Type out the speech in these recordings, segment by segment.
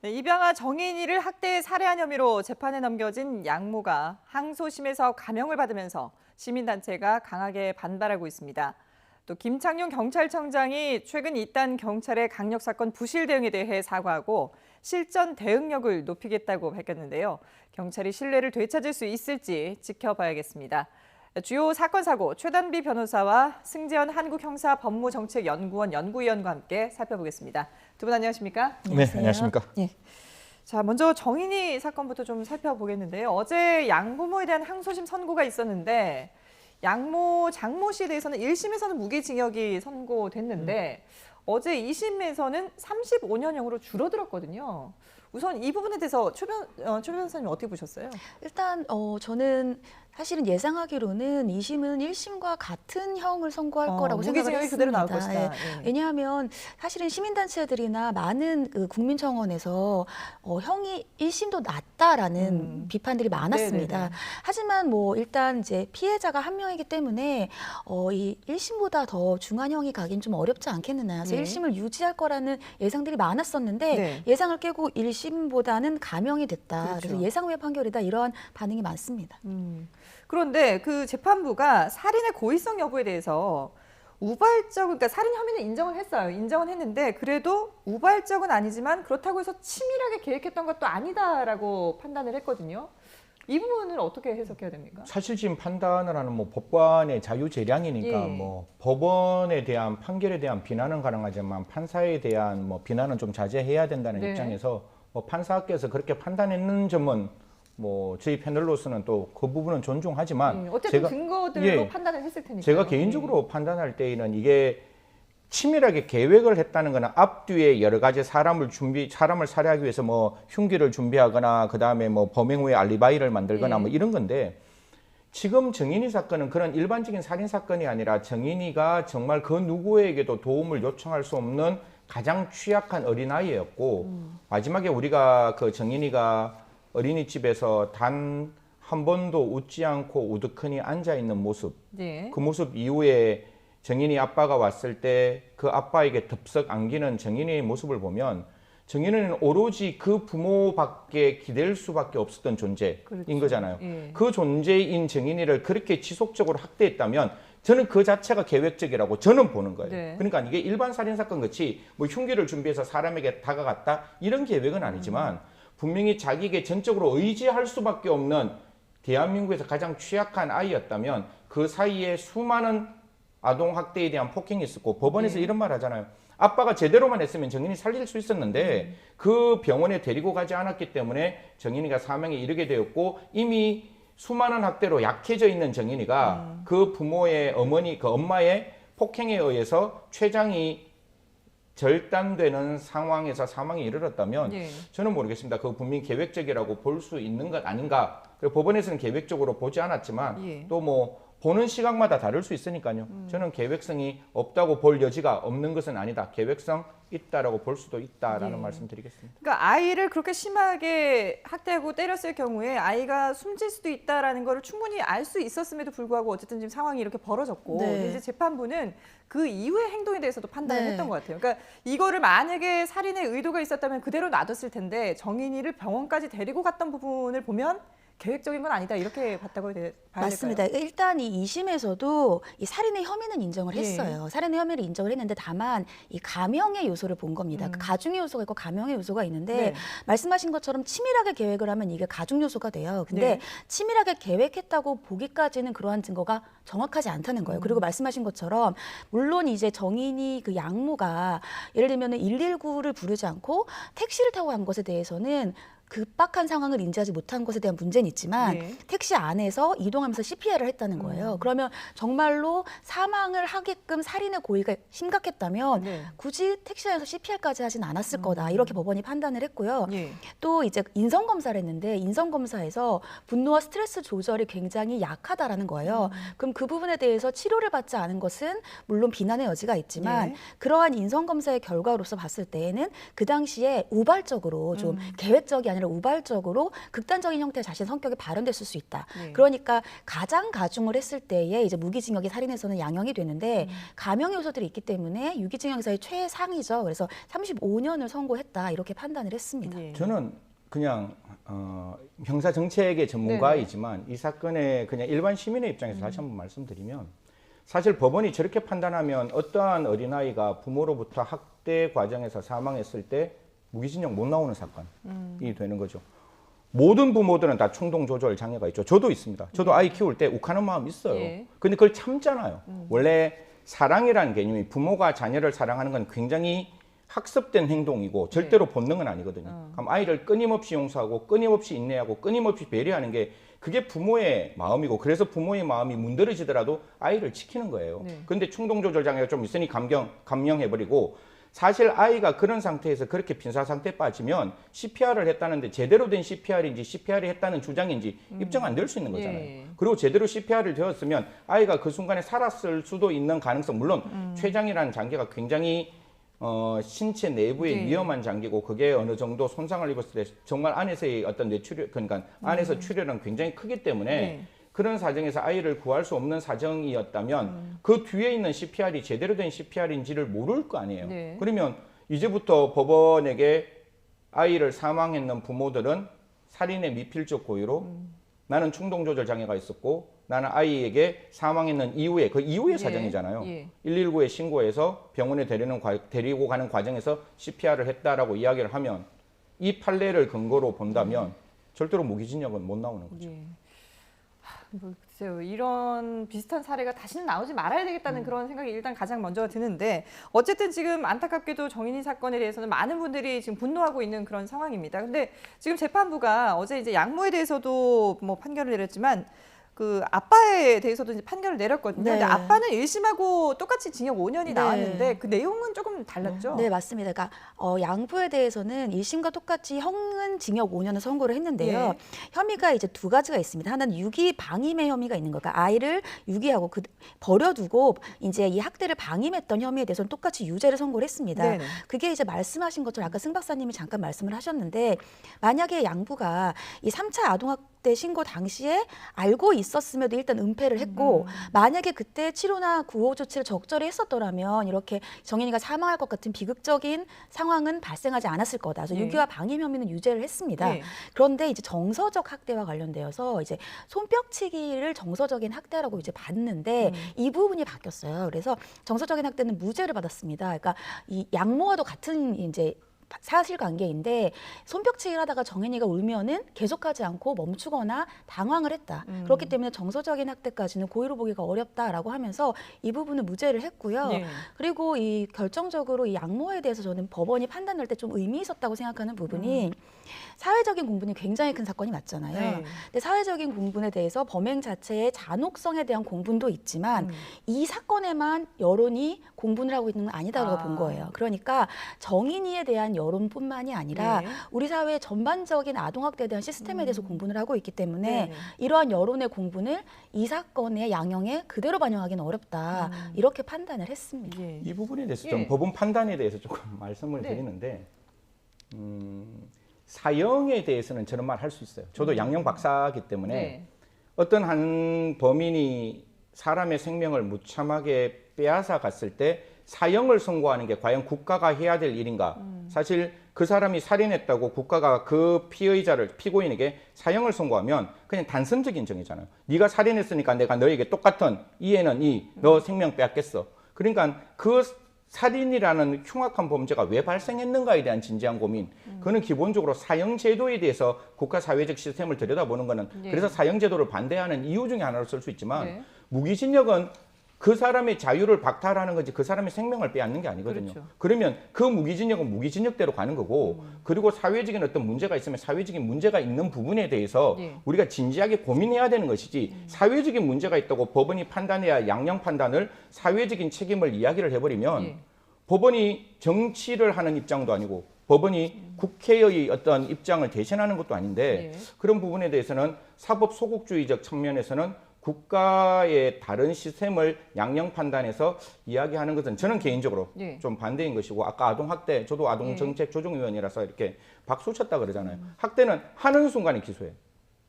네, 입양아 정인이를 학대해 살해한 혐의로 재판에 넘겨진 양모가 항소심에서 감형을 받으면서 시민단체가 강하게 반발하고 있습니다. 또 김창룡 경찰청장이 최근 이딴 경찰의 강력사건 부실 대응에 대해 사과하고 실전 대응력을 높이겠다고 밝혔는데요. 경찰이 신뢰를 되찾을 수 있을지 지켜봐야겠습니다. 주요 사건 사고 최단비 변호사와 승재현 한국형사법무정책연구원 연구위원과 함께 살펴보겠습니다. 두 분 안녕하십니까? 네, 안녕하십니까? 네. 자, 먼저 정인이 사건부터 좀 살펴보겠는데요. 어제 양부모에 대한 항소심 선고가 있었는데 양모, 장모 씨에 대해서는 1심에서는 무기징역이 선고됐는데 어제 2심에서는 35년형으로 줄어들었거든요. 우선 이 부분에 대해서 최 변호사님 어떻게 보셨어요? 일단 저는 사실은 예상하기로는 2심은 1심과 같은 형을 선고할 거라고 생각을 무기징역이 했습니다. 그대로 나올 것이다. 예. 예. 왜냐하면 사실은 시민단체들이나 많은 그 국민청원에서 형이 1심도 낮다라는 비판들이 많았습니다. 네네네. 하지만 뭐 일단 이제 피해자가 한 명이기 때문에 이 1심보다 더 중한 형이 가긴 좀 어렵지 않겠느냐. 그래서 네. 1심을 유지할 거라는 예상들이 많았었는데 네. 예상을 깨고 1심보다는 감형이 됐다. 그렇죠. 그래서 예상 외 판결이다. 이러한 반응이 많습니다. 그런데 그 재판부가 살인의 고의성 여부에 대해서 우발적, 그러니까 살인 혐의는 인정을 했어요. 인정은 했는데 그래도 우발적은 아니지만 그렇다고 해서 치밀하게 계획했던 것도 아니다라고 판단을 했거든요. 이 부분을 어떻게 해석해야 됩니까? 사실 지금 판단을 하는 뭐 법관의 자유재량이니까 예. 뭐 법원에 대한 판결에 대한 비난은 가능하지만 판사에 대한 뭐 비난은 좀 자제해야 된다는 네. 입장에서 뭐 판사께서 그렇게 판단했는 점은 뭐 저희 패널로서는 또 그 부분은 존중하지만 어쨌든 근거들로 예, 판단을 했을 테니까. 제가 개인적으로 판단할 때에는 이게 치밀하게 계획을 했다는 거는 앞뒤에 여러 가지 사람을 살해하기 위해서 뭐 흉기를 준비하거나 그다음에 뭐 범행 후에 알리바이를 만들거나 뭐 이런 건데 지금 정인이 사건은 그런 일반적인 살인 사건이 아니라 정인이가 정말 그 누구에게도 도움을 요청할 수 없는 가장 취약한 어린아이였고 마지막에 우리가 그 정인이가 어린이집에서 단 한 번도 웃지 않고 우두커니 앉아 있는 모습, 네. 그 모습 이후에 정인이 아빠가 왔을 때 그 아빠에게 덥석 안기는 정인이의 모습을 보면 정인이는 오로지 그 부모밖에 기댈 수밖에 없었던 존재인 그렇죠. 거잖아요. 예. 그 존재인 정인이를 그렇게 지속적으로 학대했다면 저는 그 자체가 계획적이라고 저는 보는 거예요. 네. 그러니까 이게 일반 살인사건 같이 뭐 흉기를 준비해서 사람에게 다가갔다 이런 계획은 아니지만 분명히 자기에게 전적으로 의지할 수밖에 없는 대한민국에서 가장 취약한 아이였다면 그 사이에 수많은 아동학대에 대한 폭행이 있었고 법원에서 이런 말 하잖아요. 아빠가 제대로만 했으면 정인이 살릴 수 있었는데 그 병원에 데리고 가지 않았기 때문에 정인이가 사망에 이르게 되었고 이미 수많은 학대로 약해져 있는 정인이가 그 부모의 어머니, 그 엄마의 폭행에 의해서 췌장이 절단되는 상황에서 사망에 이르렀다면 예. 저는 모르겠습니다. 그거 분명히 계획적이라고 볼 수 있는 것 아닌가. 그리고 법원에서는 계획적으로 보지 않았지만 예. 또 뭐 보는 시각마다 다를 수 있으니까요. 저는 계획성이 없다고 볼 여지가 없는 것은 아니다. 계획성 있다라고 볼 수도 있다라는 예. 말씀드리겠습니다. 그러니까 아이를 그렇게 심하게 학대하고 때렸을 경우에 아이가 숨질 수도 있다라는 걸 충분히 알 수 있었음에도 불구하고 어쨌든 지금 상황이 이렇게 벌어졌고 네. 근데 이제 재판부는 그 이후의 행동에 대해서도 판단을 네. 했던 것 같아요. 그러니까 이거를 만약에 살인의 의도가 있었다면 그대로 놔뒀을 텐데 정인이를 병원까지 데리고 갔던 부분을 보면 계획적인 건 아니다 이렇게 봤다고 봐야 맞습니다. 될까요? 일단 이 2심에서도 이 살인의 혐의는 인정을 예. 했어요. 살인의 혐의를 인정을 했는데 다만 이 감형의 요소를 본 겁니다. 그 가중의 요소가 있고 감형의 요소가 있는데 네. 말씀하신 것처럼 치밀하게 계획을 하면 이게 가중 요소가 돼요. 근데 네. 치밀하게 계획했다고 보기까지는 그러한 증거가 정확하지 않다는 거예요. 그리고 말씀하신 것처럼 물론 이제 정인이 그 양모가 예를 들면 119를 부르지 않고 택시를 타고 간 것에 대해서는 급박한 상황을 인지하지 못한 것에 대한 문제는 있지만 네. 택시 안에서 이동하면서 CPR을 했다는 거예요. 그러면 정말로 사망을 하게끔 살인의 고의가 심각했다면 네. 굳이 택시 안에서 CPR까지 하진 않았을 거다. 이렇게 법원이 판단을 했고요. 예. 또 이제 인성검사를 했는데 인성검사에서 분노와 스트레스 조절이 굉장히 약하다라는 거예요. 그럼 그 부분에 대해서 치료를 받지 않은 것은 물론 비난의 여지가 있지만 예. 그러한 인성검사의 결과로서 봤을 때에는 그 당시에 우발적으로 좀 계획적이 아니라 아니라 우발적으로 극단적인 형태의 자신 성격이 발현됐을 수 있다. 네. 그러니까 가장 가중을 했을 때에 이제 무기징역이 살인에서는 양형이 되는데 감형 요소들이 있기 때문에 유기징역에서의 최상이죠. 그래서 35년을 선고했다 이렇게 판단을 했습니다. 예. 저는 그냥 형사 정책의 전문가이지만 이 사건의 그냥 일반 시민의 입장에서 다시 한번 말씀드리면 사실 법원이 저렇게 판단하면 어떠한 어린아이가 부모로부터 학대 과정에서 사망했을 때 무기징역 못 나오는 사건이 되는 거죠. 모든 부모들은 다 충동 조절 장애가 있죠. 저도 있습니다. 저도 아이 키울 때 욱하는 마음 있어요. 예. 근데 그걸 참잖아요. 원래 사랑이라는 개념이 부모가 자녀를 사랑하는 건 굉장히 학습된 행동이고 절대로 본능은 아니거든요. 그럼 아이를 끊임없이 용서하고 끊임없이 인내하고 끊임없이 배려하는 게 그게 부모의 마음이고 그래서 부모의 마음이 문드러지더라도 아이를 지키는 거예요. 네. 근데 충동조절 장애가 좀 있으니 감형해버리고 사실 아이가 그런 상태에서 그렇게 빈사 상태에 빠지면 CPR을 했다는데 제대로 된 CPR인지 CPR이 했다는 주장인지 입증 안 될 수 있는 거잖아요. 예. 그리고 제대로 CPR을 되었으면 아이가 그 순간에 살았을 수도 있는 가능성 물론 췌장이라는 장기가 굉장히 신체 내부의 네. 위험한 장기고 그게 어느 정도 손상을 입었을 때 정말 안에서의 어떤 뇌출혈 그러니까 안에서 출혈은 굉장히 크기 때문에 네. 그런 사정에서 아이를 구할 수 없는 사정이었다면 그 뒤에 있는 CPR이 제대로 된 CPR인지를 모를 거 아니에요. 네. 그러면 이제부터 법원에게 아이를 사망했는 부모들은 살인의 미필적 고의로 나는 충동조절 장애가 있었고 나는 아이에게 사망했는 이후에 그 이후의 예. 사정이잖아요. 예. 119에 신고해서 병원에 데리고 가는 과정에서 CPR을 했다라고 이야기를 하면 이 판례를 근거로 본다면 절대로 무기징역은 못 나오는 거죠. 예. 글쎄요. 이런 비슷한 사례가 다시는 나오지 말아야 되겠다는 그런 생각이 일단 가장 먼저 드는데 어쨌든 지금 안타깝게도 정인이 사건에 대해서는 많은 분들이 지금 분노하고 있는 그런 상황입니다. 근데 지금 재판부가 어제 이제 양모에 대해서도 뭐 판결을 내렸지만 그 아빠에 대해서도 이제 판결을 내렸거든요. 네. 근데 아빠는 1심하고 똑같이 징역 5년이 네. 나왔는데 그 내용은 조금 달랐죠. 네, 맞습니다. 그러니까 양부에 대해서는 1심과 똑같이 형은 징역 5년을 선고를 했는데요. 예. 혐의가 이제 두 가지가 있습니다. 하나는 유기 방임의 혐의가 있는 거예요. 그러니까 아이를 유기하고 버려두고 이제 이 학대를 방임했던 혐의에 대해서는 똑같이 유죄를 선고를 했습니다. 네네. 그게 이제 말씀하신 것처럼 아까 승 박사님이 잠깐 말씀을 하셨는데 만약에 양부가 이 3차 아동학대 신고 당시에 알고 있었음에도 일단 은폐를 했고 만약에 그때 치료나 구호 조치를 적절히 했었더라면 이렇게 정인이가 사망할 것 같은 비극적인 상황은 발생하지 않았을 거다. 그래서 예. 유기와 방임 혐의는 유죄를 했습니다. 예. 그런데 이제 정서적 학대와 관련되어서 이제 손뼉치기를 정서적인 학대라고 이제 봤는데 이 부분이 바뀌었어요. 그래서 정서적인 학대는 무죄를 받았습니다. 그러니까 이 양모와도 같은 이제 사실관계인데 손뼉치기를 하다가 정인이가 울면은 계속하지 않고 멈추거나 당황을 했다. 그렇기 때문에 정서적인 학대까지는 고의로 보기가 어렵다라고 하면서 이 부분은 무죄를 했고요. 예. 그리고 이 결정적으로 이 양모에 대해서 저는 법원이 판단할 때 좀 의미 있었다고 생각하는 부분이 사회적인 공분이 굉장히 큰 사건이 맞잖아요. 네. 근데 사회적인 공분에 대해서 범행 자체의 잔혹성에 대한 공분도 있지만 이 사건에만 여론이 공분을 하고 있는 건 아니다라고 본 거예요. 그러니까 정인이에 대한 여론뿐만이 아니라 네. 우리 사회 전반적인 아동학대에 대한 시스템에 대해서 공분을 하고 있기 때문에 네네. 이러한 여론의 공분을 이 사건의 양형에 그대로 반영하기는 어렵다. 이렇게 판단을 했습니다. 예. 이 부분에 대해서 예. 좀 법원 판단에 대해서 조금 말씀을 네. 드리는데 사형에 대해서는 저런 말 할 수 있어요. 저도 양형 박사이기 때문에 네. 어떤 한 범인이 사람의 생명을 무참하게 빼앗아 갔을 때 사형을 선고하는 게 과연 국가가 해야 될 일인가? 사실 그 사람이 살인했다고 국가가 그 피고인에게 사형을 선고하면 그냥 단선적인 정의잖아요. 네가 살인했으니까 내가 너에게 똑같은 이에는 이, 너 생명 빼앗겠어. 그러니까 그 살인이라는 흉악한 범죄가 왜 발생했는가에 대한 진지한 고민. 그는 기본적으로 사형 제도에 대해서 국가 사회적 시스템을 들여다보는 거는 네. 그래서 사형 제도를 반대하는 이유 중에 하나로 쓸 수 있지만 네. 무기징역은 그 사람의 자유를 박탈하는 거지 그 사람의 생명을 빼앗는 게 아니거든요. 그렇죠. 그러면 그 무기징역은 무기징역대로 가는 거고 그리고 사회적인 어떤 문제가 있으면 사회적인 문제가 있는 부분에 대해서 예. 우리가 진지하게 고민해야 되는 것이지 사회적인 문제가 있다고 법원이 판단해야 양형 판단을 사회적인 책임을 이야기를 해버리면 예. 법원이 정치를 하는 입장도 아니고 법원이 국회의 어떤 입장을 대신하는 것도 아닌데 예. 그런 부분에 대해서는 사법 소극주의적 측면에서는 국가의 다른 시스템을 양형 판단해서 이야기하는 것은 저는 개인적으로 예. 좀 반대인 것이고, 아까 아동학대, 저도 아동정책조정위원이라서 이렇게 박수 쳤다 그러잖아요. 학대는 하는 순간에 기소해요.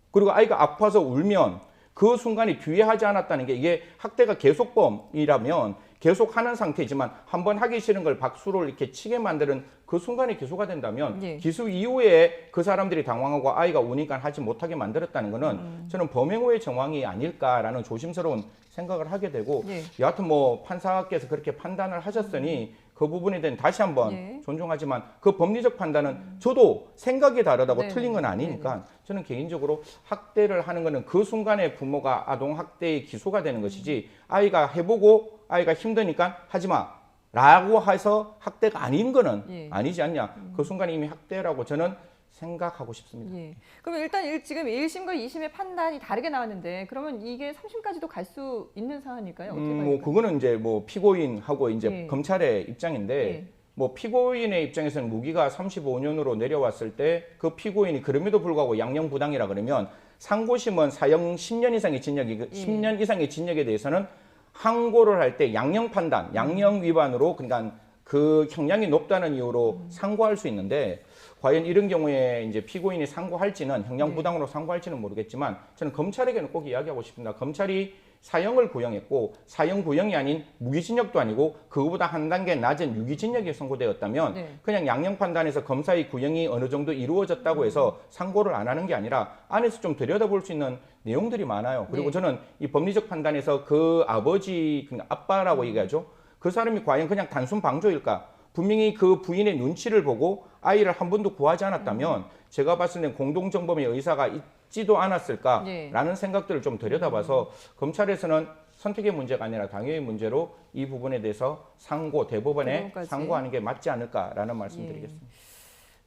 그리고 아이가 아파서 울면 그 순간에 귀회하지 않았다는 게, 이게 학대가 계속범이라면 계속하는 상태지만 한 번 하기 싫은 걸 박수를 이렇게 치게 만드는 그 순간에 기소가 된다면 예. 기소 이후에 그 사람들이 당황하고 아이가 우니까 하지 못하게 만들었다는 거는 저는 범행후의 정황이 아닐까라는 조심스러운 생각을 하게 되고, 예. 여하튼 뭐 판사께서 그렇게 판단을 하셨으니 그 부분에 대한 다시 한번 예. 존중하지만 그 법리적 판단은 저도 생각이 다르다고 네네. 틀린 건 아니니까 저는 개인적으로 학대를 하는 거는 그 순간에 부모가 아동학대의 기소가 되는 것이지, 아이가 해보고 아이가 힘드니까 하지마 라고 해서 학대가 아닌 거는 예. 아니지 않냐. 그 순간에 이미 학대라고 저는 생각하고 싶습니다. 예. 그럼 일단 지금 1심과 2심의 판단이 다르게 나왔는데, 그러면 이게 3심까지도 갈 수 있는 사안일까요? 어떻게 봐야 뭐 될까요? 그거는 이제 뭐 피고인하고 이제 예. 검찰의 입장인데, 예. 뭐 피고인의 입장에서는 무기가 35년으로 내려왔을 때 그 피고인이 그럼에도 불구하고 양형 부당이라 그러면 상고심은 사형 10년 이상의 징역이, 10년 이상의 징역에 대해서는 항고를 할 때 양형 판단, 양형 위반으로, 그러니까 그 형량이 높다는 이유로 상고할 수 있는데, 과연 이런 경우에 이제 피고인이 상고할지는, 형량 부당으로 상고할지는 모르겠지만, 저는 검찰에게는 꼭 이야기하고 싶습니다. 검찰이 사형을 구형했고, 사형 구형이 아닌 무기징역도 아니고 그거보다 한 단계 낮은 유기징역이 선고되었다면 네. 그냥 양형 판단에서 검사의 구형이 어느 정도 이루어졌다고 해서 상고를 안 하는 게 아니라 안에서 좀 들여다볼 수 있는 내용들이 많아요. 그리고 네. 저는 이 법리적 판단에서 그 아버지, 그러니까 아빠라고 얘기하죠. 그 사람이 과연 그냥 단순 방조일까? 분명히 그 부인의 눈치를 보고 아이를 한 번도 구하지 않았다면 제가 봤을 땐 공동정범의 의사가 있지도 않았을까라는 생각들을 좀 들여다봐서 검찰에서는 선택의 문제가 아니라 당위의 문제로 이 부분에 대해서 상고, 대법원에 대법원까지. 상고하는 게 맞지 않을까라는 말씀드리겠습니다.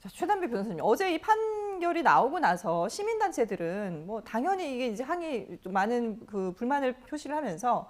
자, 최단비 변호사님, 어제 이 판결이 나오고 나서 시민단체들은 뭐 당연히 이게 이제 좀 많은 그 불만을 표시를 하면서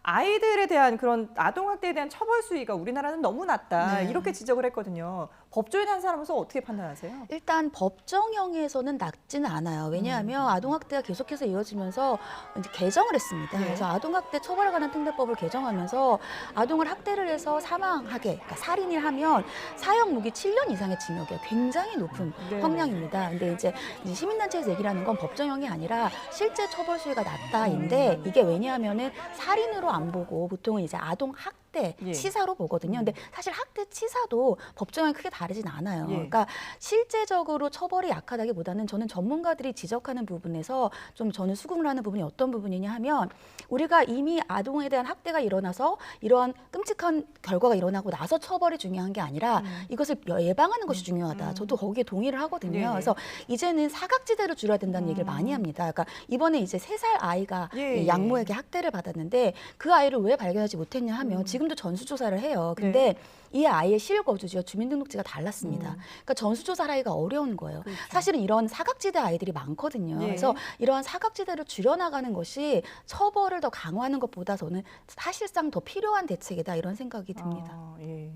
아이들에 대한 그런 아동학대에 대한 처벌 수위가 우리나라는 너무 낮다, 네. 이렇게 지적을 했거든요. 법조인 한 사람으로서 어떻게 판단하세요? 일단 법정형에서는 낮지는 않아요. 왜냐하면 아동학대가 계속해서 이어지면서 이제 개정을 했습니다. 네. 그래서 아동학대 처벌에 관한 특례법을 개정하면서 아동을 학대를 해서 사망하게, 그러니까 살인을 하면 사형 무기 7년 이상의 징역이에요. 굉장히 높은 네. 형량입니다. 근데 이제 시민단체에서 얘기를 하는 건 법정형이 아니라 실제 처벌 수위가 낮다인데, 이게 왜냐하면은 살인으로 안 보고 보통은 이제 아동학대 예. 치사로 보거든요. 근데 사실 학대 치사도 법정형이 크게 다르진 않아요. 예. 그러니까 실제적으로 처벌이 약하다기보다는 저는 전문가들이 지적하는 부분에서 좀 저는 수긍을 하는 부분이 어떤 부분이냐 하면, 우리가 이미 아동에 대한 학대가 일어나서 이러한 끔찍한 결과가 일어나고 나서 처벌이 중요한 게 아니라 이것을 예방하는 것이 중요하다. 저도 거기에 동의를 하거든요. 네네. 그래서 이제는 사각지대를 줄여야 된다는 얘기를 많이 합니다. 그러니까 이번에 이제 3살 아이가 예, 이 양모에게 학대를 받았는데 그 아이를 왜 발견하지 못했냐 하면 지금도 전수조사를 해요. 근데 이 아이의 실거주지와 주민등록지가 달랐습니다. 그러니까 전수조사를 하기가 어려운 거예요. 그렇죠. 사실은 이런 사각지대 아이들이 많거든요. 예. 그래서 이러한 사각지대를 줄여나가는 것이 처벌을 더 강화하는 것보다 저는 사실상 더 필요한 대책이다, 이런 생각이 듭니다. 예.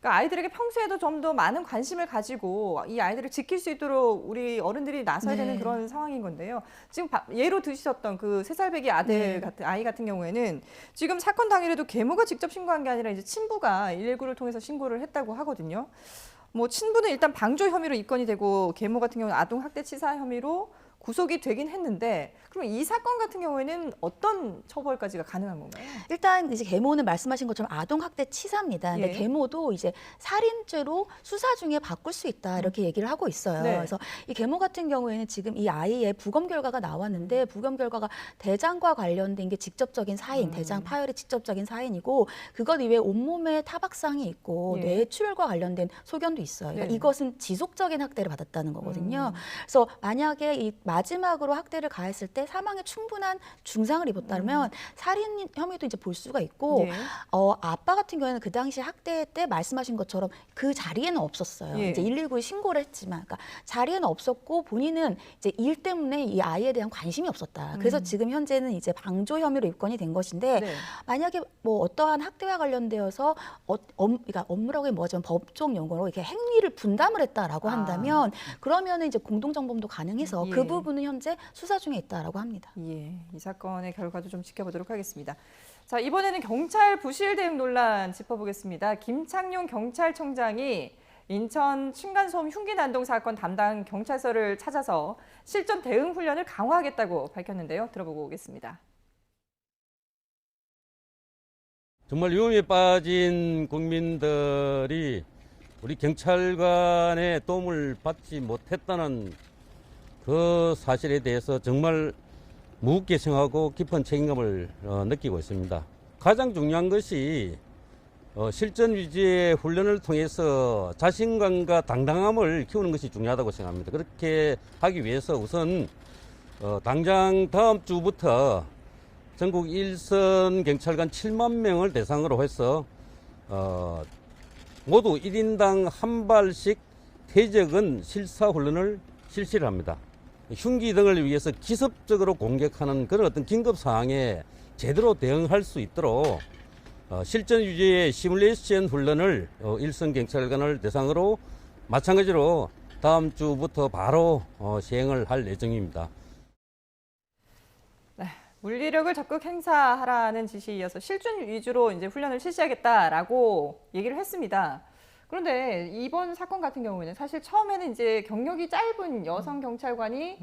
그러니까 아이들에게 평소에도 좀 더 많은 관심을 가지고 이 아이들을 지킬 수 있도록 우리 어른들이 나서야 네. 되는 그런 상황인 건데요. 지금 예로 드셨던 그 3살배기 아들 네. 같은 아이 같은 경우에는 지금 사건 당일에도 계모가 직접 신고한 게 아니라 이제 친부가 119를 통해서 신고를 했다고 하거든요. 뭐 친부는 일단 방조 혐의로 입건이 되고, 계모 같은 경우는 아동학대치사 혐의로 구속이 되긴 했는데, 그럼 이 사건 같은 경우에는 어떤 처벌까지가 가능한 건가요? 일단 이제 계모는 말씀하신 것처럼 아동학대 치사입니다. 근데 예. 계모도 이제 살인죄로 수사 중에 바꿀 수 있다, 이렇게 얘기를 하고 있어요. 네. 그래서 이 계모 같은 경우에는 지금 이 아이의 부검 결과가 나왔는데, 부검 결과가 대장과 관련된 게 직접적인 사인, 대장 파열이 직접적인 사인이고, 그것 이외에 온몸에 타박상이 있고 예. 뇌출혈과 관련된 소견도 있어요. 그러니까 네. 이것은 지속적인 학대를 받았다는 거거든요. 그래서 만약에 이 마지막으로 학대를 가했을 때 사망에 충분한 중상을 입었다면 살인 혐의도 이제 볼 수가 있고, 예. 아빠 같은 경우에는 그 당시 학대 때 말씀하신 것처럼 그 자리에는 없었어요. 예. 이제 119에 신고를 했지만, 그러니까 자리에는 없었고 본인은 이제 일 때문에 이 아이에 대한 관심이 없었다. 그래서 지금 현재는 이제 방조 혐의로 입건이 된 것인데, 네. 만약에 뭐 어떠한 학대와 관련되어서 그러니까 업무라고 하면 뭐하지만 법적 용어로 이렇게 행위를 분담을 했다라고 한다면, 그러면은 이제 공동정범도 가능해서 예. 그 부분은 현재 수사 중에 있다라고 합니다. 예, 이 사건의 결과도 좀 지켜보도록 하겠습니다. 자, 이번에는 경찰 부실 대응 논란 짚어보겠습니다. 김창룡 경찰청장이 인천 층간소음 흉기 난동 사건 담당 경찰서를 찾아서 실전 대응 훈련을 강화하겠다고 밝혔는데요. 들어보고 오겠습니다. 정말 위험에 빠진 국민들이 우리 경찰관의 도움을 받지 못했다는 그 사실에 대해서 정말 무겁게 생각하고 깊은 책임감을 느끼고 있습니다. 가장 중요한 것이 실전 위주의 훈련을 통해서 자신감과 당당함을 키우는 것이 중요하다고 생각합니다. 그렇게 하기 위해서 우선 당장 다음 주부터 전국 1선 경찰관 7만 명을 대상으로 해서 모두 1인당 한 발씩 퇴적은 실사훈련을 실시를 합니다. 흉기 등을 위해서 기습적으로 공격하는 그런 어떤 긴급 상황에 제대로 대응할 수 있도록 실전 위주의 시뮬레이션 훈련을 1선 경찰관을 대상으로 마찬가지로 다음 주부터 바로 시행을 할 예정입니다. 네, 물리력을 적극 행사하라는 지시에 이어서 실전 위주로 이제 훈련을 실시하겠다라고 얘기를 했습니다. 그런데 이번 사건 같은 경우에는 사실 처음에는 이제 경력이 짧은 여성 경찰관이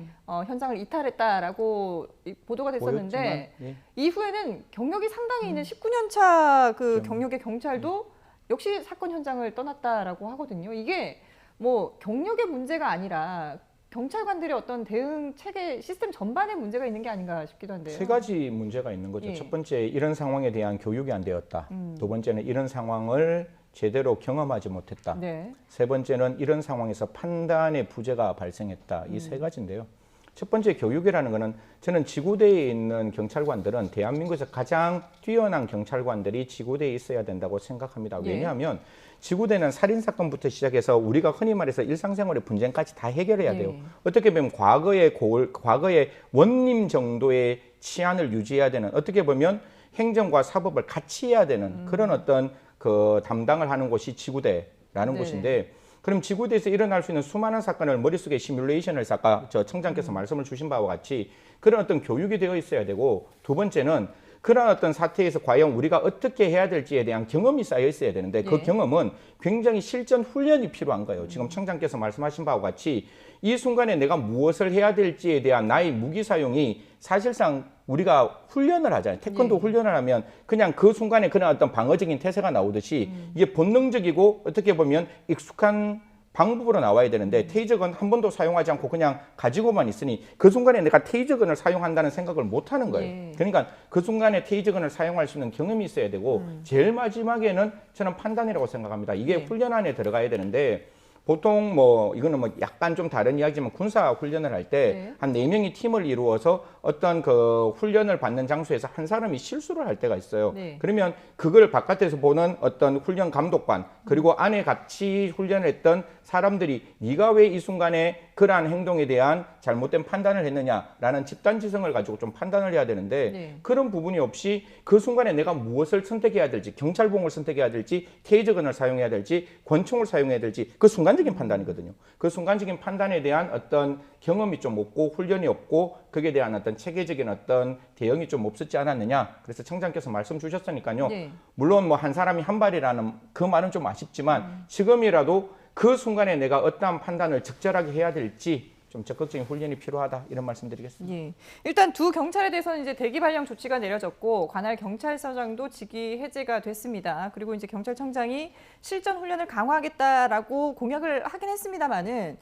현장을 이탈했다라고 보도가 됐었는데 보였지만, 예. 이후에는 경력이 상당히 있는 19년 차 그 그렇죠. 경력의 경찰도 역시 사건 현장을 떠났다라고 하거든요. 이게 뭐 경력의 문제가 아니라 경찰관들의 어떤 대응 체계 시스템 전반에 문제가 있는 게 아닌가 싶기도 한데요. 세 가지 문제가 있는 거죠. 예. 첫 번째, 이런 상황에 대한 교육이 안 되었다. 두 번째는 이런 상황을 제대로 경험하지 못했다. 네. 세 번째는 이런 상황에서 판단의 부재가 발생했다. 이 세 가지인데요. 첫 번째 교육이라는 거는 저는 지구대에 있는 경찰관들은 대한민국에서 가장 뛰어난 경찰관들이 지구대에 있어야 된다고 생각합니다. 예. 왜냐하면 지구대는 살인사건부터 시작해서 우리가 흔히 말해서 일상생활의 분쟁까지 다 해결해야 돼요. 예. 어떻게 보면 과거의 원님 정도의 치안을 유지해야 되는, 어떻게 보면 행정과 사법을 같이 해야 되는 그런 어떤 그 담당을 하는 곳이 지구대라는 네네. 곳인데, 그럼 지구대에서 일어날 수 있는 수많은 사건을 머릿속에 시뮬레이션을 아까 저 청장께서 말씀을 주신 바와 같이 그런 어떤 교육이 되어 있어야 되고, 두 번째는 그런 어떤 사태에서 과연 우리가 어떻게 해야 될지에 대한 경험이 쌓여 있어야 되는데 그 예. 경험은 굉장히 실전 훈련이 필요한 거예요. 지금 청장께서 말씀하신 바와 같이 이 순간에 내가 무엇을 해야 될지에 대한 나의 무기 사용이 사실상 우리가 훈련을 하잖아요. 태권도 예. 훈련을 하면 그냥 그 순간에 그런 어떤 방어적인 태세가 나오듯이 이게 본능적이고 어떻게 보면 익숙한 방법으로 나와야 되는데 테이저건 한 번도 사용하지 않고 그냥 가지고만 있으니 그 순간에 내가 테이저건을 사용한다는 생각을 못 하는 거예요. 예. 그러니까 그 순간에 테이저건을 사용할 수 있는 경험이 있어야 되고 제일 마지막에는 저는 판단이라고 생각합니다. 이게 예. 훈련 안에 들어가야 되는데 보통 뭐 이거는 뭐 약간 좀 다른 이야기지만 군사 훈련을 할 때 한 네. 4명이 팀을 이루어서 어떤 그 훈련을 받는 장소에서 한 사람이 실수를 할 때가 있어요. 네. 그러면 그걸 바깥에서 보는 어떤 훈련 감독관 그리고 안에 같이 훈련을 했던 사람들이 네가 왜 이 순간에 그러한 행동에 대한 잘못된 판단을 했느냐라는 집단지성을 가지고 좀 판단을 해야 되는데 네. 그런 부분이 없이 그 순간에 내가 무엇을 선택해야 될지, 경찰봉을 선택해야 될지, 테이저건을 사용해야 될지, 권총을 사용해야 될지 그 순간적인 판단이거든요. 그 순간적인 판단에 대한 어떤 경험이 좀 없고 훈련이 없고 거기에 대한 어떤 체계적인 어떤 대응이 좀 없었지 않았느냐. 그래서 청장께서 말씀 주셨으니까요. 네. 물론 뭐 한 사람이 한 발이라는 그 말은 좀 아쉽지만 지금이라도 그 순간에 내가 어떠한 판단을 적절하게 해야 될지 좀 적극적인 훈련이 필요하다 이런 말씀드리겠습니다. 예. 일단 두 경찰에 대해서는 이제 대기 발령 조치가 내려졌고 관할 경찰서장도 직위 해제가 됐습니다. 그리고 이제 경찰청장이 실전 훈련을 강화하겠다라고 공약을 하긴 했습니다만은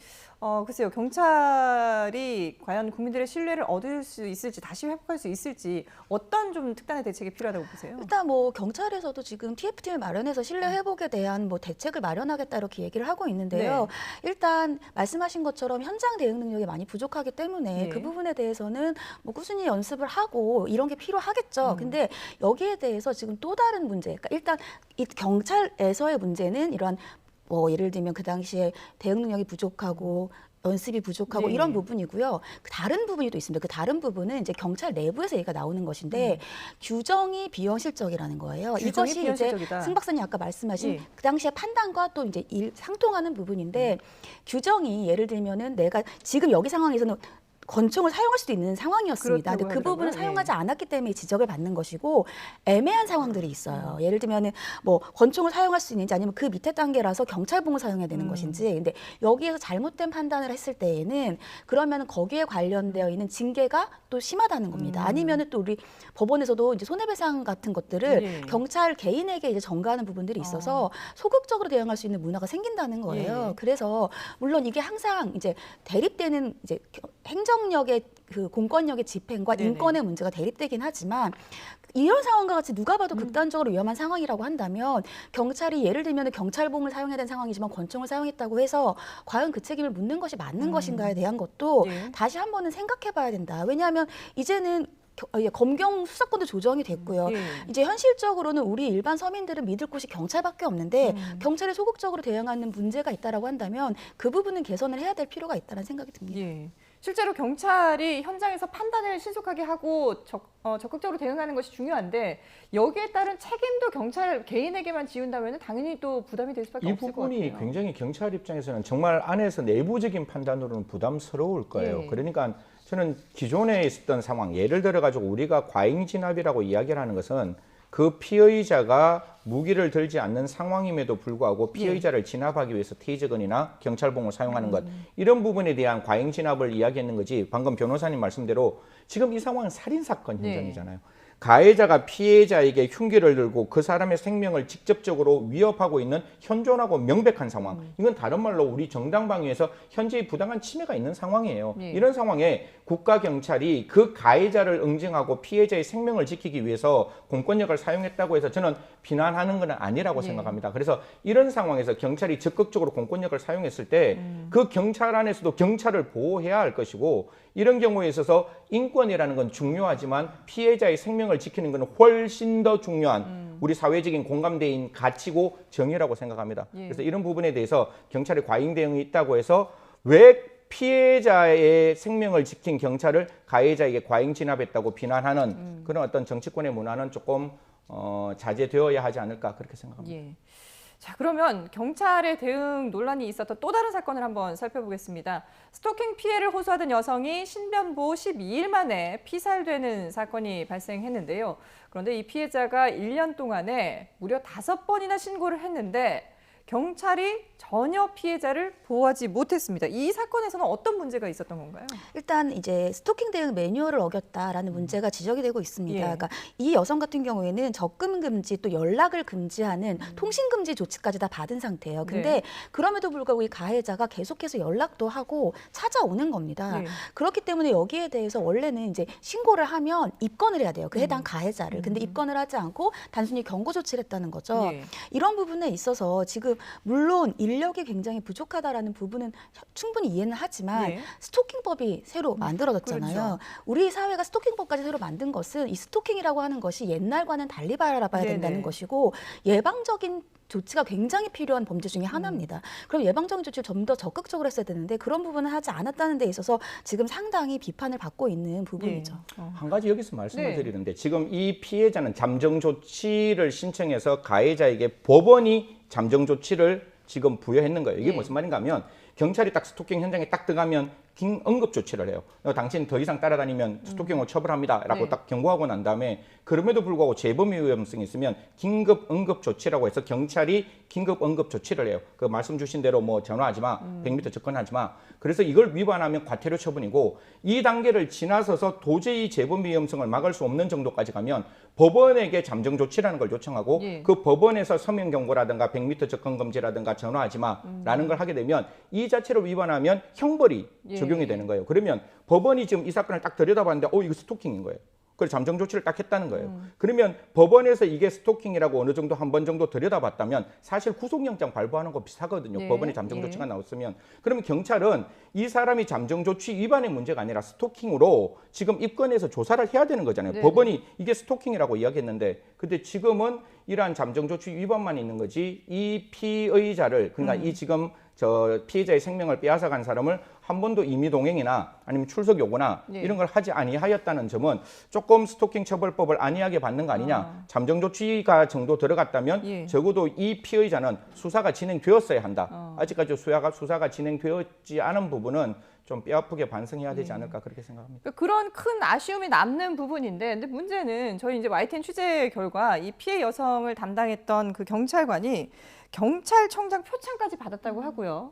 글쎄요, 경찰이 과연 국민들의 신뢰를 얻을 수 있을지, 다시 회복할 수 있을지 어떤 좀 특단의 대책이 필요하다고 보세요? 일단 뭐 경찰에서도 지금 TF팀을 마련해서 신뢰 회복에 대한 뭐 대책을 마련하겠다 이렇게 얘기를 하고 있는데요. 일단 말씀하신 것처럼 현장 대응 능력이 많이 부족하기 때문에 예. 그 부분에 대해서는 뭐 꾸준히 연습을 하고 이런 게 필요하겠죠. 근데 여기에 대해서 지금 또 다른 문제, 그러니까 일단 이 경찰에서의 문제는 이러한 뭐 예를 들면 그 당시에 대응 능력이 부족하고 연습이 부족하고 네. 이런 부분이고요. 그 다른 부분이 또 있습니다. 그 다른 부분은 이제 경찰 내부에서 얘기가 나오는 것인데 규정이 비현실적이라는 거예요. 규정이 이것이 이제 비현실적이다. 승 박사님 아까 말씀하신 예. 그 당시의 판단과 또 이제 상통하는 부분인데 규정이 예를 들면은 내가 지금 여기 상황에서는 권총을 사용할 수도 있는 상황이었습니다. 근데 그 그렇다고 부분을 하더라고요. 사용하지 않았기 때문에 지적을 받는 것이고 애매한 상황들이 있어요. 예를 들면은 뭐 권총을 사용할 수 있는지 아니면 그 밑에 단계라서 경찰봉을 사용해야 되는 것인지. 근데 여기에서 잘못된 판단을 했을 때에는 그러면 거기에 관련되어 있는 징계가 또 심하다는 겁니다. 아니면은 또 우리 법원에서도 이제 손해배상 같은 것들을 예. 경찰 개인에게 이제 전가하는 부분들이 있어서 소극적으로 대응할 수 있는 문화가 생긴다는 거예요. 예. 그래서 물론 이게 항상 이제 대립되는 이제 행정력의 그 공권력의 집행과 네네. 인권의 문제가 대립되긴 하지만 이런 상황과 같이 누가 봐도 극단적으로 위험한 상황이라고 한다면 경찰이 예를 들면 경찰봉을 사용해야 되는 상황이지만 권총을 사용했다고 해서 과연 그 책임을 묻는 것이 맞는 것인가에 대한 것도 예. 다시 한 번은 생각해 봐야 된다. 왜냐하면 이제는 검경 수사권도 조정이 됐고요. 예. 이제 현실적으로는 우리 일반 서민들은 믿을 곳이 경찰밖에 없는데 경찰이 소극적으로 대응하는 문제가 있다라고 한다면 그 부분은 개선을 해야 될 필요가 있다는 생각이 듭니다. 예. 실제로 경찰이 현장에서 판단을 신속하게 하고 적극적으로 대응하는 것이 중요한데 여기에 따른 책임도 경찰 개인에게만 지운다면 당연히 또 부담이 될 수밖에 이 없을 것 부분이 같아요. 굉장히 경찰 입장에서는 정말 안에서 내부적인 판단으로는 부담스러울 거예요. 예. 그러니까 저는 기존에 있었던 상황, 예를 들어 가지고 우리가 과잉 진압이라고 이야기를 하는 것은 그 피의자가 무기를 들지 않는 상황임에도 불구하고 피의자를 진압하기 위해서 테이저건이나 경찰봉을 사용하는 것, 이런 부분에 대한 과잉 진압을 이야기했는 거지. 방금 변호사님 말씀대로 지금 이 상황은 살인사건 네. 현장이잖아요. 가해자가 피해자에게 흉기를 들고 그 사람의 생명을 직접적으로 위협하고 있는 현존하고 명백한 상황. 이건 다른 말로 우리 정당방위에서 현재의 부당한 침해가 있는 상황이에요. 예. 이런 상황에 국가 경찰이 그 가해자를 응징하고 피해자의 생명을 지키기 위해서 공권력을 사용했다고 해서 저는 비난하는 건 아니라고 예. 생각합니다. 그래서 이런 상황에서 경찰이 적극적으로 공권력을 사용했을 때 그 경찰 안에서도 경찰을 보호해야 할 것이고, 이런 경우에 있어서 인권이라는 건 중요하지만 피해자의 생명을 지키는 건 훨씬 더 중요한 우리 사회적인 공감대인 가치고 정의라고 생각합니다. 예. 그래서 이런 부분에 대해서 경찰의 과잉 대응이 있다고 해서 왜 피해자의 생명을 지킨 경찰을 가해자에게 과잉 진압했다고 비난하는 그런 어떤 정치권의 문화는 조금 자제되어야 하지 않을까 그렇게 생각합니다. 예. 자, 그러면 경찰의 대응 논란이 있었던 또 다른 사건을 한번 살펴보겠습니다. 스토킹 피해를 호소하던 여성이 신변보호 12일 만에 피살되는 사건이 발생했는데요. 그런데 이 피해자가 1년 동안에 무려 5번이나 신고를 했는데 경찰이 전혀 피해자를 보호하지 못했습니다. 이 사건에서는 어떤 문제가 있었던 건가요? 일단 이제 스토킹 대응 매뉴얼을 어겼다라는 문제가 지적이 되고 있습니다. 예. 그러니까 이 여성 같은 경우에는 접근 금지 또 연락을 금지하는 통신 금지 조치까지 다 받은 상태예요. 근데 네. 그럼에도 불구하고 이 가해자가 계속해서 연락도 하고 찾아오는 겁니다. 예. 그렇기 때문에 여기에 대해서 원래는 이제 신고를 하면 입건을 해야 돼요. 그 해당 가해자를. 근데 입건을 하지 않고 단순히 경고 조치를 했다는 거죠. 예. 이런 부분에 있어서 지금 물론 인력이 굉장히 부족하다라는 부분은 충분히 이해는 하지만 예. 스토킹법이 새로 만들어졌잖아요. 그렇죠. 우리 사회가 스토킹법까지 새로 만든 것은 이 스토킹이라고 하는 것이 옛날과는 달리 바라봐야 네네. 된다는 것이고 예방적인 조치가 굉장히 필요한 범죄 중에 하나입니다. 그럼 예방적인 조치를 좀 더 적극적으로 했어야 되는데 그런 부분을 하지 않았다는 데 있어서 지금 상당히 비판을 받고 있는 부분이죠. 예. 한 가지 여기서 말씀을 네. 드리는데 지금 이 피해자는 잠정 조치를 신청해서 가해자에게 법원이 잠정 조치를 지금 부여했는 거예요. 이게 예. 무슨 말인가 하면 경찰이 딱 스토킹 현장에 딱 들어가면 응급 조치를 해요. 당신 더 이상 따라다니면 스토킹으로 처벌합니다라고 네. 딱 경고하고 난 다음에 그럼에도 불구하고 재범의 위험성이 있으면 긴급 응급 조치라고 해서 경찰이 긴급 응급 조치를 해요. 그 말씀 주신 대로 뭐 전화하지 마, 100m 접근하지 마. 그래서 이걸 위반하면 과태료 처분이고 이 단계를 지나서서 도저히 재범의 위험성을 막을 수 없는 정도까지 가면 법원에게 잠정 조치라는 걸 요청하고 예. 그 법원에서 서면 경고라든가 100m 접근 금지라든가 전화하지 마라는 걸 하게 되면 이 자체로 위반하면 형벌이 예. 적용이 되는 거예요. 그러면 법원이 지금 이 사건을 딱 들여다봤는데 이거 스토킹인 거예요. 그래서 잠정 조치를 딱 했다는 거예요. 그러면 법원에서 이게 스토킹이라고 어느 정도 한 번 정도 들여다봤다면 사실 구속영장 발부하는 거 비슷하거든요. 네. 법원에 잠정 예. 조치가 나왔으면. 그러면 경찰은 이 사람이 잠정 조치 위반의 문제가 아니라 스토킹으로 지금 입건해서 조사를 해야 되는 거잖아요. 네. 법원이 이게 스토킹이라고 이야기했는데 근데 지금은 이러한 잠정 조치 위반만 있는 거지 이 피의자를 그러니까 이 지금 저 피해자의 생명을 빼앗아간 사람을 한 번도 임의 동행이나 아니면 출석 요구나 예. 이런 걸 하지 아니하였다는 점은 조금 스토킹 처벌법을 안이하게 받는 거 아니냐. 잠정 조치가 정도 들어갔다면 예. 적어도 이 피의자는 수사가 진행되었어야 한다. 아직까지 수사가 진행되었지 않은 부분은 좀 뼈아프게 반성해야 되지 않을까 그렇게 생각합니다. 그런 큰 아쉬움이 남는 부분인데, 근데 문제는 저희 이제 YTN 취재 결과 이 피해 여성을 담당했던 그 경찰관이 경찰청장 표창까지 받았다고 하고요.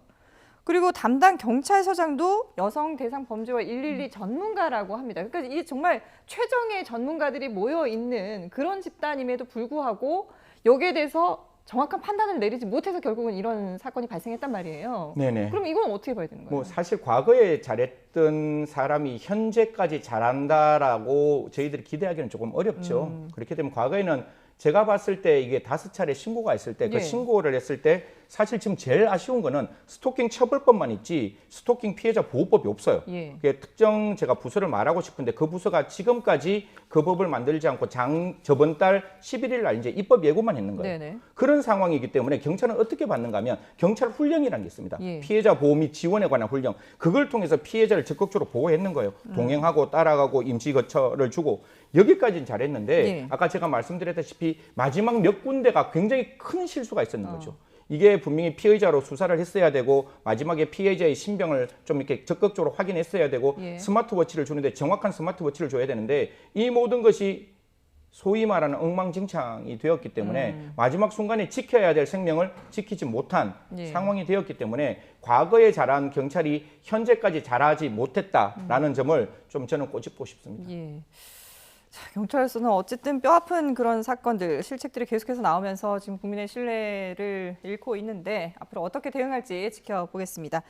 그리고 담당 경찰서장도 여성 대상 범죄와 112 전문가라고 합니다. 그러니까 이게 정말 최정의 전문가들이 모여 있는 그런 집단임에도 불구하고 여기에 대해서 정확한 판단을 내리지 못해서 결국은 이런 사건이 발생했단 말이에요. 네네. 그럼 이건 어떻게 봐야 되는 거예요? 뭐 사실 과거에 잘했던 사람이 현재까지 잘한다라고 저희들이 기대하기는 조금 어렵죠. 그렇게 되면 과거에는 제가 봤을 때 이게 5차례 신고가 있을 때 그 예. 신고를 했을 때 사실 지금 제일 아쉬운 거는 스토킹 처벌법만 있지 스토킹 피해자 보호법이 없어요. 예. 그게 특정 제가 부서를 말하고 싶은데 그 부서가 지금까지 그 법을 만들지 않고 저번 달 11일 날 이제 입법 예고만 했는 거예요. 네네. 그런 상황이기 때문에 경찰은 어떻게 받는가 하면 경찰 훈련이라는 게 있습니다. 예. 피해자 보호 및 지원에 관한 훈련. 그걸 통해서 피해자를 적극적으로 보호했는 거예요. 동행하고 따라가고 임시거처를 주고 여기까지는 잘했는데 예. 아까 제가 말씀드렸다시피 마지막 몇 군데가 굉장히 큰 실수가 있었는 거죠. 이게 분명히 피의자로 수사를 했어야 되고 마지막에 피해자의 신병을 좀 이렇게 적극적으로 확인했어야 되고 예. 스마트워치를 주는데 정확한 스마트워치를 줘야 되는데 이 모든 것이 소위 말하는 엉망진창이 되었기 때문에 마지막 순간에 지켜야 될 생명을 지키지 못한 예. 상황이 되었기 때문에 과거에 잘한 경찰이 현재까지 잘하지 못했다라는 점을 좀 저는 꼬집고 싶습니다. 예. 자, 경찰서는 어쨌든 뼈아픈 그런 사건들, 실책들이 계속해서 나오면서 지금 국민의 신뢰를 잃고 있는데 앞으로 어떻게 대응할지 지켜보겠습니다.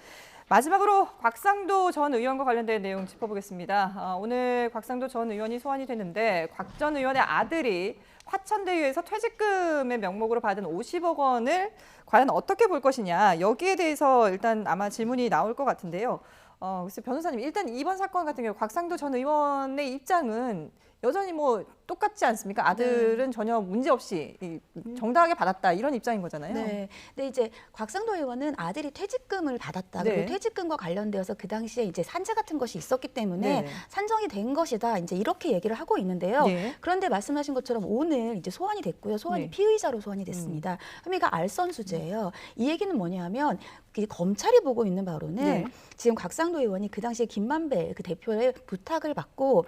마지막으로 곽상도 전 의원과 관련된 내용 짚어보겠습니다. 오늘 곽상도 전 의원이 소환이 됐는데 곽 전 의원의 아들이 화천대유에서 퇴직금의 명목으로 받은 50억 원을 과연 어떻게 볼 것이냐, 여기에 대해서 일단 아마 질문이 나올 것 같은데요. 그래서 변호사님, 일단 이번 사건 같은 경우 곽상도 전 의원의 입장은 여전히 뭐 똑같지 않습니까? 아들은 전혀 문제 없이 정당하게 받았다 이런 입장인 거잖아요. 네. 근데 이제 곽상도 의원은 아들이 퇴직금을 받았다. 네. 그리고 퇴직금과 관련되어서 그 당시에 이제 산재 같은 것이 있었기 때문에 네. 산정이 된 것이다. 이제 이렇게 얘기를 하고 있는데요. 네. 그런데 말씀하신 것처럼 오늘 이제 소환이 됐고요. 소환이 네. 피의자로 소환이 됐습니다. 혐의가 알선수재예요. 이 얘기는 뭐냐면 검찰이 보고 있는 바로는 네. 지금 곽상도 의원이 그 당시에 김만배 그 대표의 부탁을 받고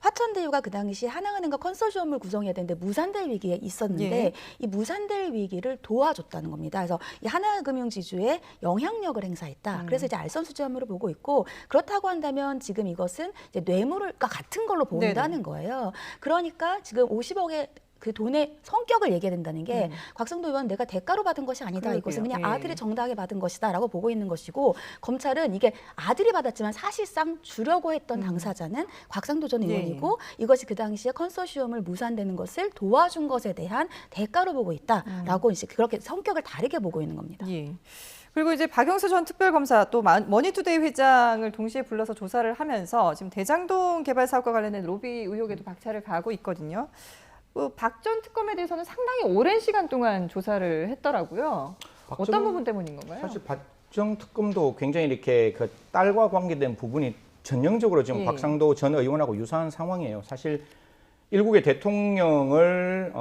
화천대유가 그 당시 하나은행과 컨소시엄을 구성해야 되는데 무산될 위기에 있었는데 예. 이 무산될 위기를 도와줬다는 겁니다. 그래서 이 하나금융지주에 영향력을 행사했다. 그래서 이제 알선수재 혐의로 보고 있고, 그렇다고 한다면 지금 이것은 이제 뇌물과 같은 걸로 본다는 거예요. 그러니까 지금 50억의 그 돈의 성격을 얘기해야 된다는 게 곽상도 의원 내가 대가로 받은 것이 아니다. 그러게요. 이것은 그냥 예. 아들이 정당하게 받은 것이다라고 보고 있는 것이고, 검찰은 이게 아들이 받았지만 사실상 주려고 했던 당사자는 곽상도 전 예. 의원이고 이것이 그 당시에 컨소시엄을 무산되는 것을 도와준 것에 대한 대가로 보고 있다라고 이제 그렇게 성격을 다르게 보고 있는 겁니다. 예. 그리고 이제 박영수 전 특별검사 또 머니투데이 회장을 동시에 불러서 조사를 하면서 지금 대장동 개발 사업과 관련된 로비 의혹에도 박차를 가하고 있거든요. 박 전 특검에 대해서는 상당히 오랜 시간 동안 조사를 했더라고요. 어떤 부분 때문인 건가요? 사실 박 전 특검도 굉장히 이렇게 그 딸과 관계된 부분이 전형적으로 지금 예. 곽상도 전 의원하고 유사한 상황이에요. 사실 일국의 대통령을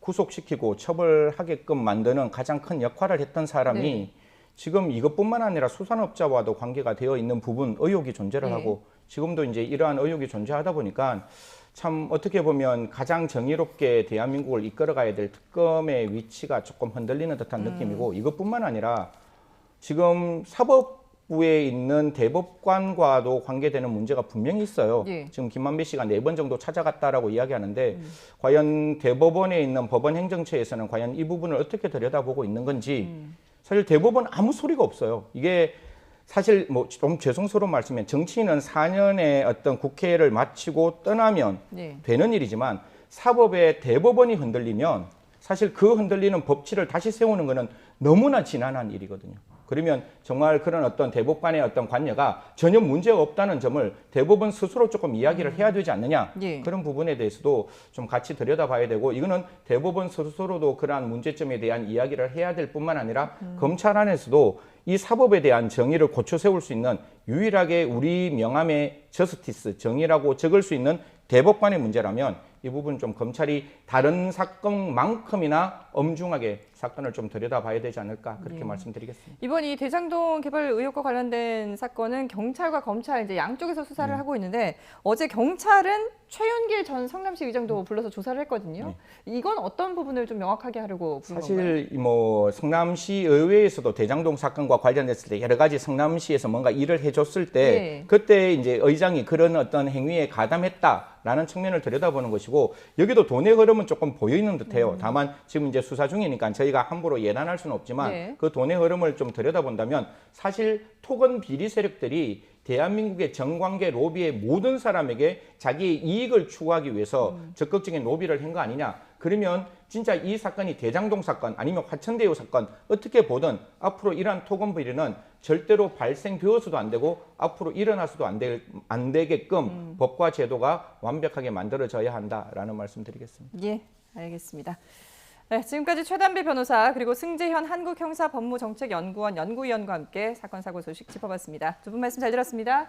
구속시키고 처벌하게끔 만드는 가장 큰 역할을 했던 사람이 네. 지금 이것뿐만 아니라 수산업자와도 관계가 되어 있는 부분 의혹이 존재를 네. 하고 지금도 이제 이러한 의혹이 존재하다 보니까 참 어떻게 보면 가장 정의롭게 대한민국을 이끌어가야 될 특검의 위치가 조금 흔들리는 듯한 느낌이고 이것뿐만 아니라 지금 사법부에 있는 대법관과도 관계되는 문제가 분명히 있어요. 예. 지금 김만배 씨가 4번 정도 찾아갔다라고 이야기하는데 과연 대법원에 있는 법원행정처에서는 과연 이 부분을 어떻게 들여다보고 있는 건지 사실 대법원 아무 소리가 없어요. 이게 사실 뭐 좀 죄송스러운 말씀이면 정치인은 4년의 어떤 국회를 마치고 떠나면 네. 되는 일이지만 사법의 대법원이 흔들리면 사실 그 흔들리는 법치를 다시 세우는 것은 너무나 지난한 일이거든요. 그러면 정말 그런 어떤 대법관의 어떤 관여가 전혀 문제가 없다는 점을 대법원 스스로 조금 이야기를 해야 되지 않느냐. 예. 그런 부분에 대해서도 좀 같이 들여다봐야 되고 이거는 대법원 스스로도 그러한 문제점에 대한 이야기를 해야 될 뿐만 아니라 검찰 안에서도 이 사법에 대한 정의를 고쳐 세울 수 있는 유일하게 우리 명함에 저스티스, 정의라고 적을 수 있는 대법관의 문제라면 이 부분 좀 검찰이 다른 사건만큼이나 엄중하게 사건을 좀 들여다봐야 되지 않을까 그렇게 예. 말씀드리겠습니다. 이번 이 대장동 개발 의혹과 관련된 사건은 경찰과 검찰 이제 양쪽에서 수사를 하고 있는데 어제 경찰은 최윤길 전 성남시 의장도 불러서 조사를 했거든요. 이건 어떤 부분을 좀 명확하게 하려고 부른 건가요? 사실 뭐 성남시 의회에서도 대장동 사건과 관련됐을 때 여러 가지 성남시에서 뭔가 일을 해줬을 때 네. 그때 이제 의장이 그런 어떤 행위에 가담했다라는 측면을 들여다보는 것이고 여기도 돈의 흐름은 조금 보여 있는 듯해요. 다만 지금 이제 수사 중이니까 저희가 함부로 예단할 수는 없지만 네. 그 돈의 흐름을 좀 들여다본다면 사실 토건 비리 세력들이 대한민국의 정관계 로비의 모든 사람에게 자기의 이익을 추구하기 위해서 적극적인 로비를 한 거 아니냐. 그러면 진짜 이 사건이 대장동 사건 아니면 화천대유 사건 어떻게 보든 앞으로 이러한 토건 비리는 절대로 발생되어서도 안 되고 앞으로 일어나서도 안 되게끔 법과 제도가 완벽하게 만들어져야 한다라는 말씀 드리겠습니다. 예, 알겠습니다. 네, 지금까지 최단배 변호사 그리고 승재현 한국형사법무정책연구원 연구위원과 함께 사건 사고 소식 짚어봤습니다. 두 분 말씀 잘 들었습니다.